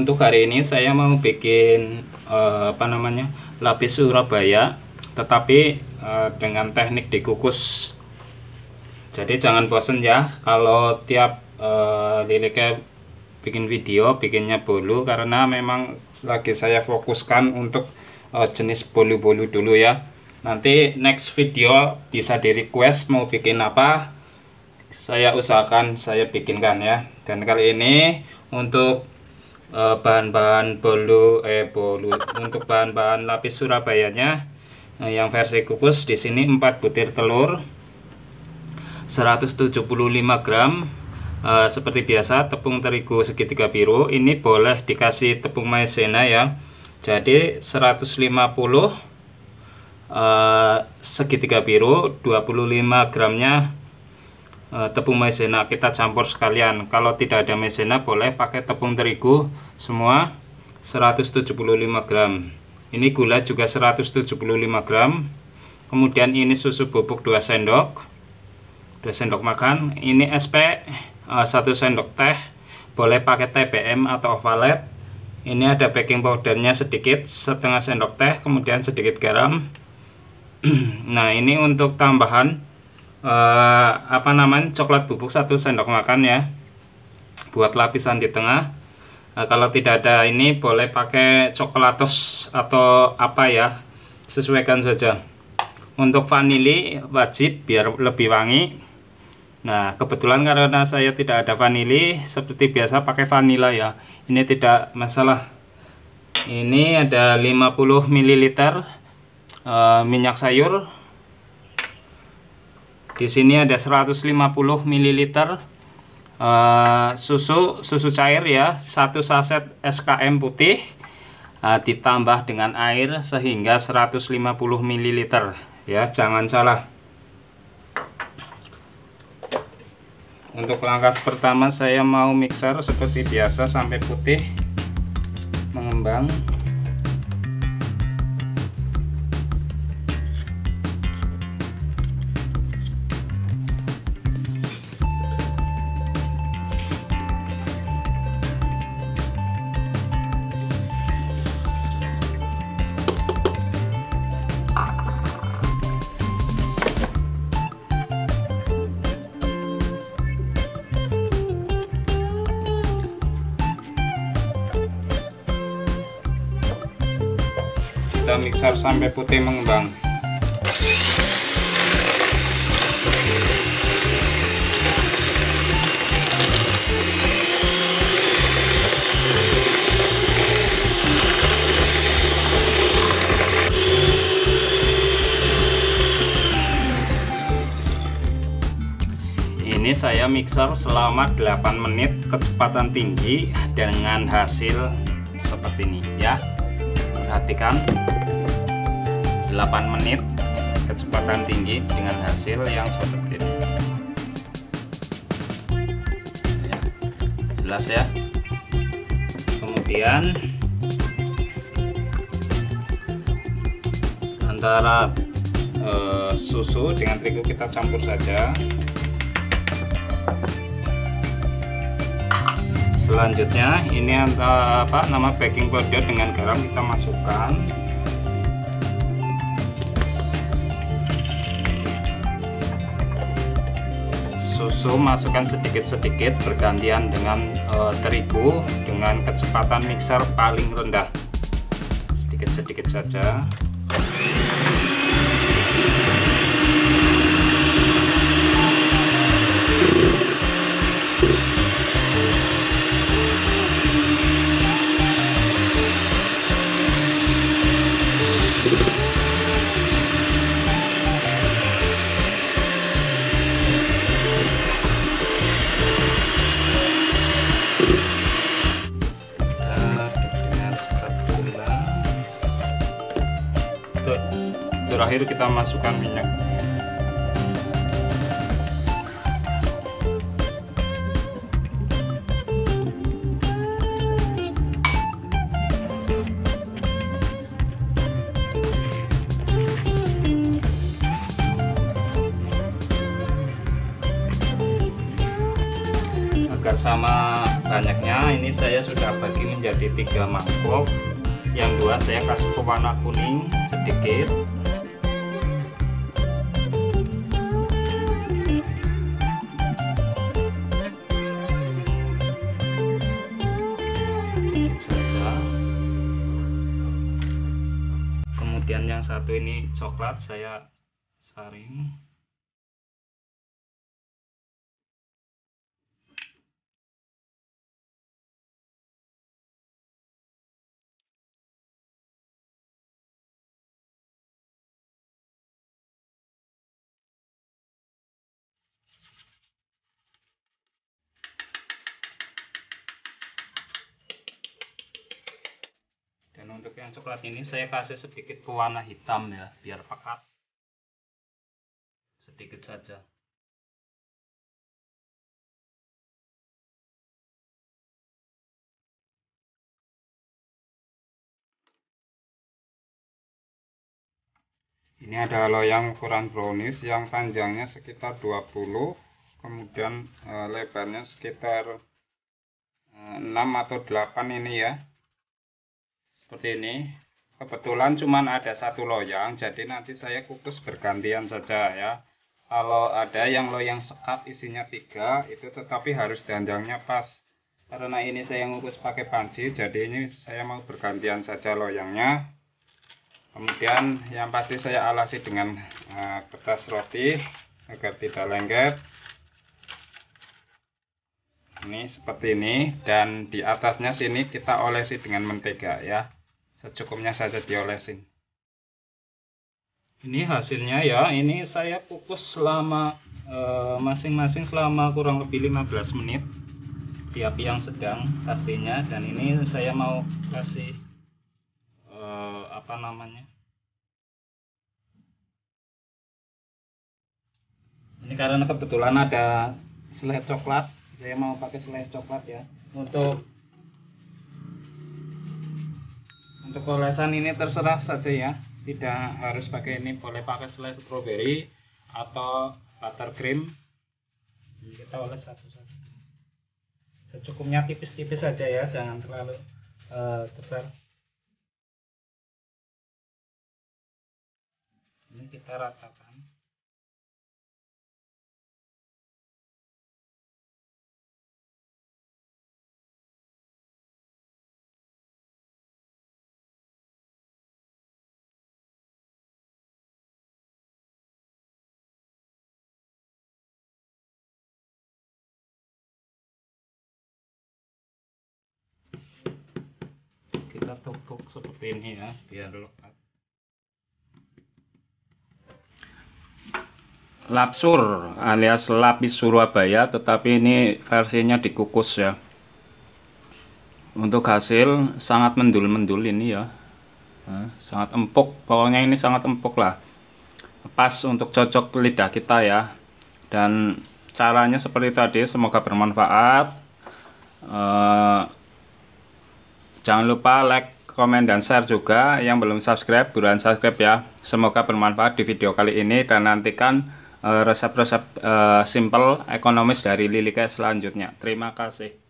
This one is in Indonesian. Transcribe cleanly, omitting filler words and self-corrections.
Untuk hari ini saya mau bikin lapis Surabaya, tetapi dengan teknik dikukus. Jadi jangan bosen ya kalau tiap Liliknya bikin video bikinnya bolu, karena memang lagi saya fokuskan untuk jenis bolu-bolu dulu ya. Nanti next video bisa di request mau bikin apa, saya usahakan saya bikinkan ya. Dan kali ini untuk bahan-bahan untuk bahan-bahan lapis Surabayanya yang versi kukus, di sini 4 butir telur, 175 gram. Seperti biasa tepung terigu segitiga biru, ini boleh dikasih tepung maizena ya. Jadi 150 segitiga biru, 25 gramnya tepung maizena kita campur sekalian. Kalau tidak ada maizena boleh pakai tepung terigu semua, 175 gram. Ini gula juga 175 gram. Kemudian ini susu bubuk 2 sendok makan. Ini SP 1 sendok teh, boleh pakai TBM atau Ovalet. Ini ada baking powdernya sedikit, setengah sendok teh, kemudian sedikit garam. Nah, ini untuk tambahan coklat bubuk 1 sendok makan ya, buat lapisan di tengah. Kalau tidak ada ini boleh pakai coklatos atau apa ya, sesuaikan saja. Untuk vanili wajib biar lebih wangi. Nah, kebetulan karena saya tidak ada vanili, seperti biasa pakai vanila ya. Ini tidak masalah. Ini ada 50 ml minyak sayur. Di sini ada 150 ml susu cair ya, 1 saset SKM putih, ditambah dengan air sehingga 150 ml ya, jangan salah. Untuk langkah pertama saya mau mixer seperti biasa sampai putih mengembang. Kita mixer sampai putih mengembang. Ini saya mixer selama 8 menit kecepatan tinggi dengan hasil seperti ini ya. Perhatikan, 8 menit kecepatan tinggi dengan hasil yang seperti ini ya, jelas ya. Kemudian antara susu dengan terigu kita campur saja. Selanjutnya ini baking powder dengan garam kita masukkan. Susu masukkan sedikit-sedikit bergantian dengan terigu dengan kecepatan mixer paling rendah, sedikit-sedikit saja. Terakhir kita masukkan minyak. agar sama banyaknya, ini saya sudah bagi menjadi 3 mangkok. Yang 2 saya kasih pewarna kuning sedikit. Kemudian yang satu ini coklat saya saring. Dan untuk yang coklat ini saya kasih sedikit pewarna hitam ya, biar pekat. Sedikit saja. Ini adalah loyang ukuran brownies yang panjangnya sekitar 20, kemudian lebarnya sekitar 6 atau 8 ini ya. Seperti ini. Kebetulan cuman ada 1 loyang, jadi nanti saya kukus bergantian saja ya. Kalau ada yang loyang sekat isinya 3, itu tetapi harus danjangnya pas. Karena ini saya ngukus pakai panci, jadi ini saya mau bergantian saja loyangnya. Kemudian yang pasti saya alasi dengan kertas roti agar tidak lengket. Ini seperti ini, dan di atasnya sini kita olesi dengan mentega ya. Secukupnya saja diolesin. Ini hasilnya ya, ini saya kukus selama masing-masing selama kurang lebih 15 menit di api yang sedang pastinya. Dan ini saya mau kasih apa namanya, ini karena kebetulan ada selai coklat, saya mau pakai selai coklat ya. Untuk olesan ini terserah saja ya, tidak harus pakai ini, boleh pakai selai stroberi atau buttercream. Ini kita oles satu-satu, secukupnya, tipis-tipis saja ya, jangan terlalu tebal. Ini kita ratakan. Kita tumpuk seperti ini ya, biar lekat. Lapsur alias lapis Surabaya, tetapi ini versinya dikukus ya. Untuk hasil sangat mendul-mendul ini ya, sangat empuk, pokoknya ini sangat empuk lah, pas untuk cocok lidah kita ya. Dan caranya seperti tadi, semoga bermanfaat. Jangan lupa like, komen, dan share juga. Yang belum subscribe, buruan subscribe ya. Semoga bermanfaat di video kali ini, dan nantikan resep-resep simple ekonomis dari Lily Cash selanjutnya. Terima kasih.